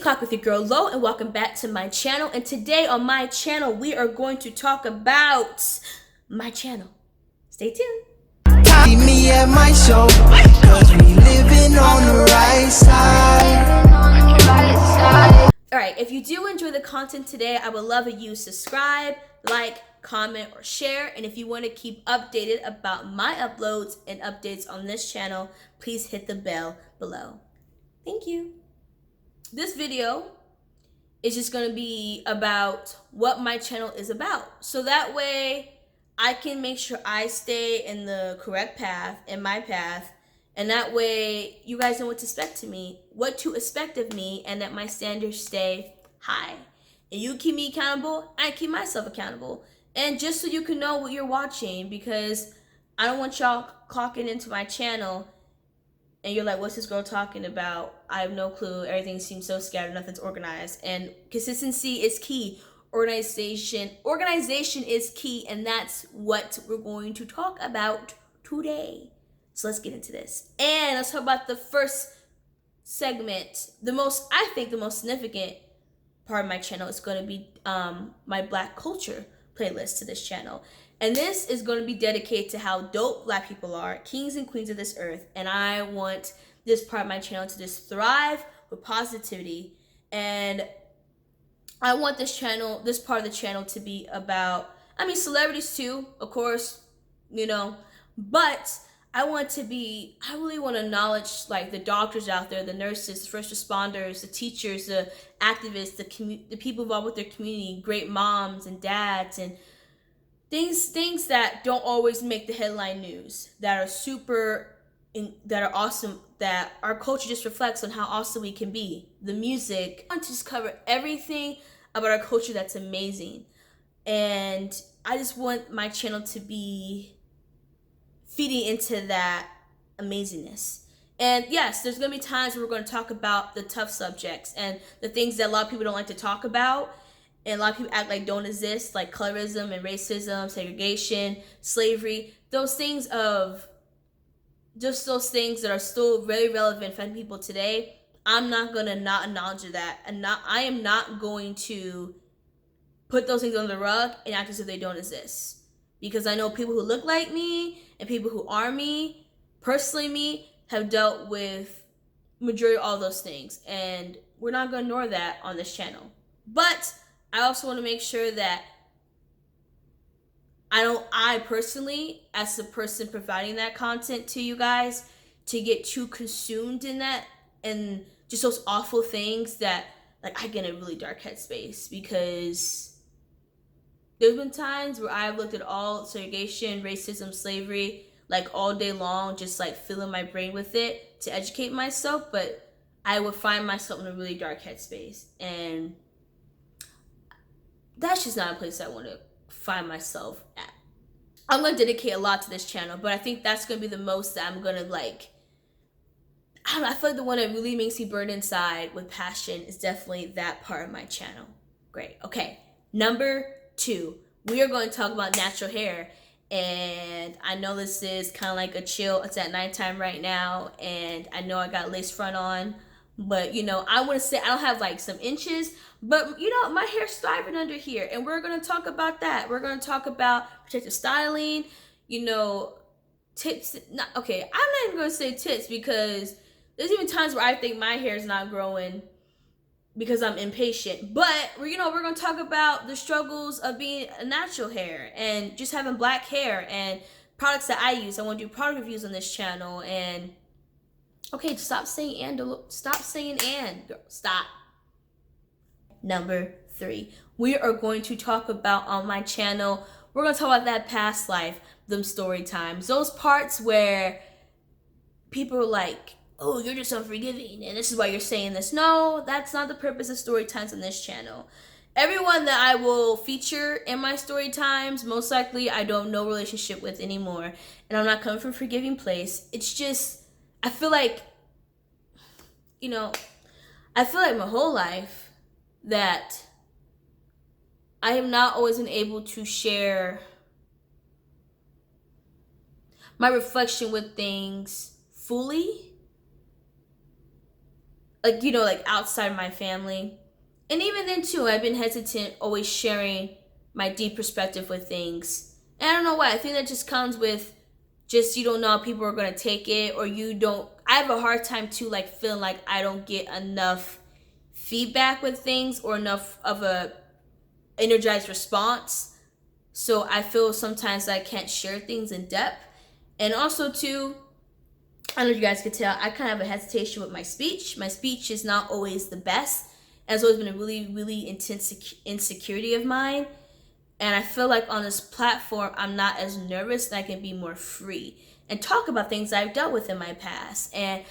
Clock with your girl Lo, and welcome back to my channel. And today on my channel we are going to talk about my channel. Stay tuned. Meet me at my show, cause we living on the right side. Alright, if you do enjoy the content today, I would love if you subscribe, like, comment, or share. And if you want to keep updated about my uploads and updates on this channel, please hit the bell below. Thank you. This video is just going to be about what my channel is about. So that way I can make sure I stay in the correct path, in my path, and that way you guys know what to expect of me, and that my standards stay high. And you keep me accountable, I keep myself accountable. And just so you can know what you're watching, because I don't want y'all clocking into my channel and you're like, what's this girl talking about? I have no clue. Everything seems so scattered, nothing's organized. And consistency is key. Organization is key, and that's what we're going to talk about today. So let's get into this. And let's talk about the first segment. I think the most significant part of my channel is going to be my Black culture playlist to this channel. And this is going to be dedicated to how dope Black people are, kings and queens of this earth. And I want this part of my channel to just thrive with positivity. And I want this part of the channel to be about, celebrities too, of course, but I really want to acknowledge like the doctors out there, the nurses, the first responders, the teachers, the activists, the people involved with their community, great moms and dads, and things that don't always make the headline news, that are awesome, that our culture just reflects on how awesome we can be. The music. I want to just cover everything about our culture that's amazing. And I just want my channel to be feeding into that amazingness. And yes, there's going to be times where we're going to talk about the tough subjects and the things that a lot of people don't like to talk about. And a lot of people act like don't exist, like colorism and racism, segregation, slavery, those things that are still very relevant for people today. I'm not gonna not acknowledge that, and I am not going to put those things under the rug and act as if they don't exist. Because I know people who look like me and people who are me, personally me, have dealt with majority of all those things, and we're not gonna ignore that on this channel. But I also want to make sure that I personally, as the person providing that content to you guys, to get too consumed in that and just those awful things that like I get in a really dark headspace, because there's been times where I've looked at all segregation, racism, slavery, like all day long, just like filling my brain with it to educate myself, but I would find myself in a really dark headspace, and that's just not a place I want to find myself at. I'm going to dedicate a lot to this channel, but I think that's going to be the most that I'm going to I feel like the one that really makes me burn inside with passion is definitely that part of my channel. Great. Okay. Number 2, we are going to talk about natural hair. And I know this is kind of like a chill. It's at nighttime right now, and I know I got lace front on. But, I want to say I don't have like some inches, but, my hair's thriving under here. And we're going to talk about that. We're going to talk about protective styling, tips. I'm not even going to say tips, because there's even times where I think my hair is not growing because I'm impatient. But, we're going to talk about the struggles of being a natural hair and just having black hair and products that I use. I want to do product reviews on this channel. And okay, stop saying and. Stop saying and. Girl, stop. Number 3, we are going to talk about on my channel, we're going to talk about that past life, them story times. Those parts where people are like, oh, you're just unforgiving, and this is why you're saying this. No, that's not the purpose of story times on this channel. Everyone that I will feature in my story times, most likely I don't have no relationship with anymore. And I'm not coming from a forgiving place. It's just, I feel like my whole life that I have not always been able to share my reflection with things fully. like, you know, like outside my family. And even then too, I've been hesitant always sharing my deep perspective with things. And I don't know why. I think that just comes with just you don't know how people are gonna take it, or you don't. I have a hard time too, like feeling like I don't get enough feedback with things or enough of a energized response. So I feel sometimes I can't share things in depth. And also too, I don't know if you guys could tell, I kind of have a hesitation with my speech. My speech is not always the best. It's always been a really, really intense insecurity of mine. And I feel like on this platform, I'm not as nervous and I can be more free and talk about things I've dealt with in my past. And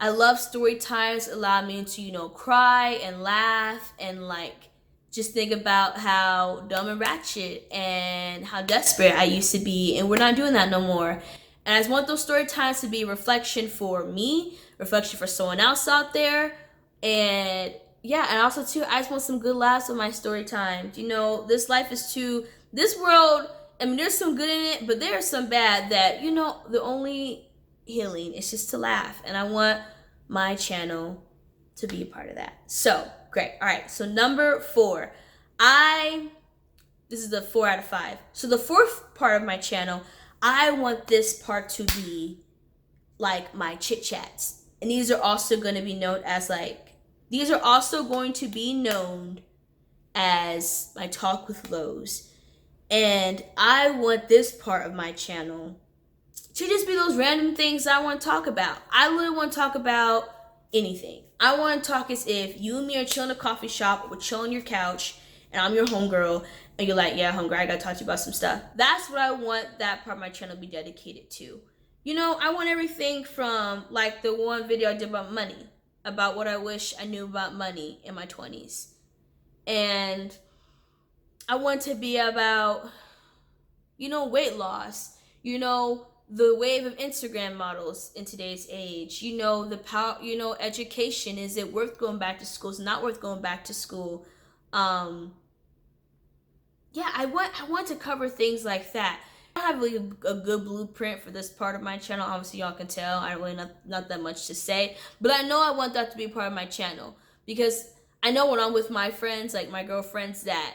I love story times, allow me to, you know, cry and laugh and like just think about how dumb and ratchet and how desperate I used to be. And we're not doing that no more. And I just want those story times to be reflection for me, reflection for someone else out there. And yeah, and also too, I just want some good laughs with my story times. You know, this life is too, this world, I mean, there's some good in it, but there's some bad that, you know, the only healing is just to laugh. And I want my channel to be a part of that. So, great. All right. So, number 4, this is the 4 out of 5. So, the fourth part of my channel, I want this part to be like my chit chats. And these are also going to be known as these are also going to be known as my talk with Lowe's. And I want this part of my channel to just be those random things I want to talk about. I literally want to talk about anything. I want to talk as if you and me are chilling in a coffee shop, we're chilling on your couch, and I'm your homegirl, and you're like, yeah, homegirl, I gotta talk to you about some stuff. That's what I want that part of my channel to be dedicated to. You know, I want everything from like the one video I did about money, about what I wish I knew about money in my 20s. And I want to be about, you know, weight loss, you know, the wave of Instagram models in today's age, you know, the power, you know, education. Is it worth going back to school? Is it not worth going back to school? Yeah, I want to cover things like that. I don't have really a good blueprint for this part of my channel. Obviously, y'all can tell I don't really not that much to say, but I know I want that to be part of my channel because I know when I'm with my friends, like my girlfriends, that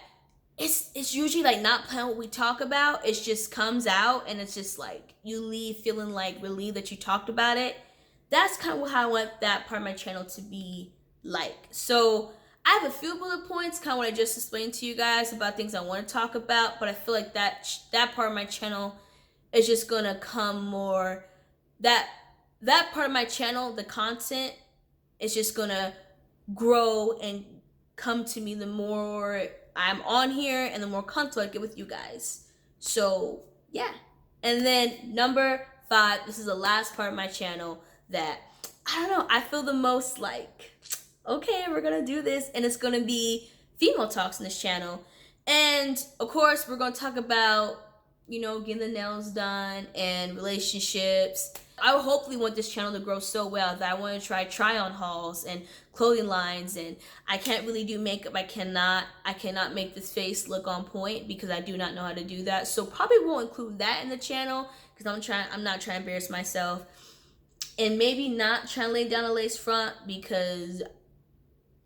it's usually like not playing what we talk about. It just comes out and it's just like you leave feeling like relieved that you talked about it. That's kind of how I want that part of my channel to be like. So I have a few bullet points, kind of what I just explained to you guys about things I want to talk about, but I feel like that part of my channel is just gonna come more. That part of my channel, the content, is just gonna grow and come to me the more I'm on here and the more comfortable I get with you guys. So yeah. And then number 5, this is the last part of my channel that I don't know, I feel the most like, okay, we're gonna do this, and it's gonna be female talks in this channel. And of course, we're gonna talk about, you know, getting the nails done and relationships. I would hopefully want this channel to grow so well that I want to try on hauls and clothing lines. And I can't really do makeup. I cannot make this face look on point because I do not know how to do that. So probably won't include that in the channel because I'm not trying to embarrass myself. And maybe not trying to lay down a lace front because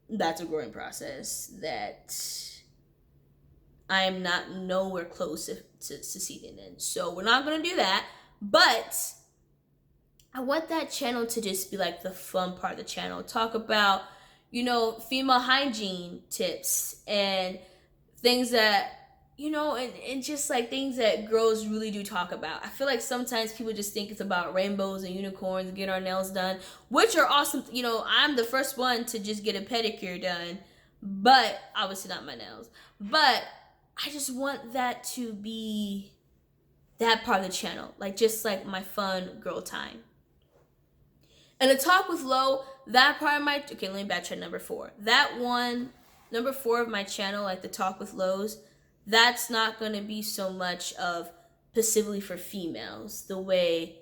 that's a growing process that I am not nowhere close to succeeding in. So we're not going to do that. But I want that channel to just be like the fun part of the channel. Talk about, you know, female hygiene tips and things that, you know, and just like things that girls really do talk about. I feel like sometimes people just think it's about rainbows and unicorns and get our nails done, which are awesome. You know, I'm the first one to just get a pedicure done, but obviously not my nails. But I just want that to be that part of the channel, like just like my fun girl time. And the talk with Lo, that part of my, okay, let me backtrack number 4. That one, number 4 of my channel, like the talk with Lo's, that's not going to be so much of specifically for females, the way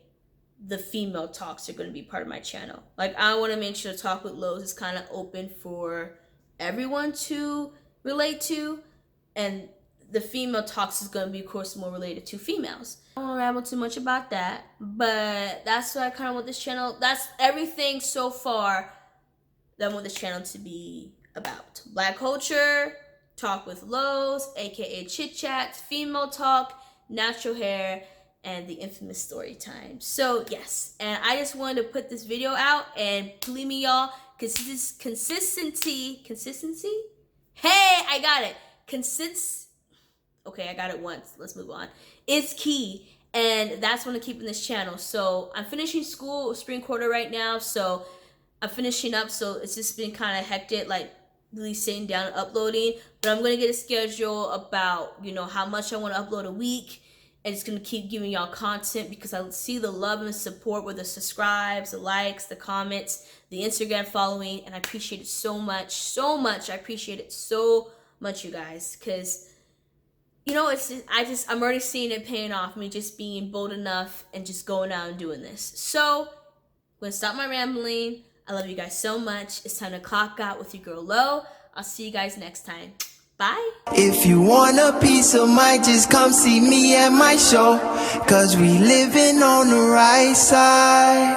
the female talks are going to be part of my channel. Like, I want to make sure the talk with Lo's is kind of open for everyone to relate to, and the female talks is going to be, of course, more related to females. I don't ramble too much about that, but that's what I kind of want this channel. That's everything so far that I want this channel to be about. Black culture, talk with Lowe's, aka chit chats, female talk, natural hair, and the infamous story time. So yes, and I just wanted to put this video out, and believe me, y'all, consistency. Hey, I got it. Okay, I got it once. Let's move on. It's key, and that's what I'm keeping this channel. So I'm finishing school, spring quarter right now. So I'm finishing up. So it's just been kind of hectic, like really sitting down and uploading. But I'm gonna get a schedule about, you know, how much I want to upload a week. And it's gonna keep giving y'all content because I see the love and support with the subscribes, the likes, the comments, the Instagram following, and I appreciate it so much, so much. I appreciate it so much, you guys, because you know, I'm already seeing it paying off. Me just being bold enough and just going out and doing this. So I'm gonna stop my rambling. I love you guys so much. It's time to clock out with your girl Lo. I'll see you guys next time. Bye. If you want a piece of mind, just come see me at my show. 'Cause we living on the right side.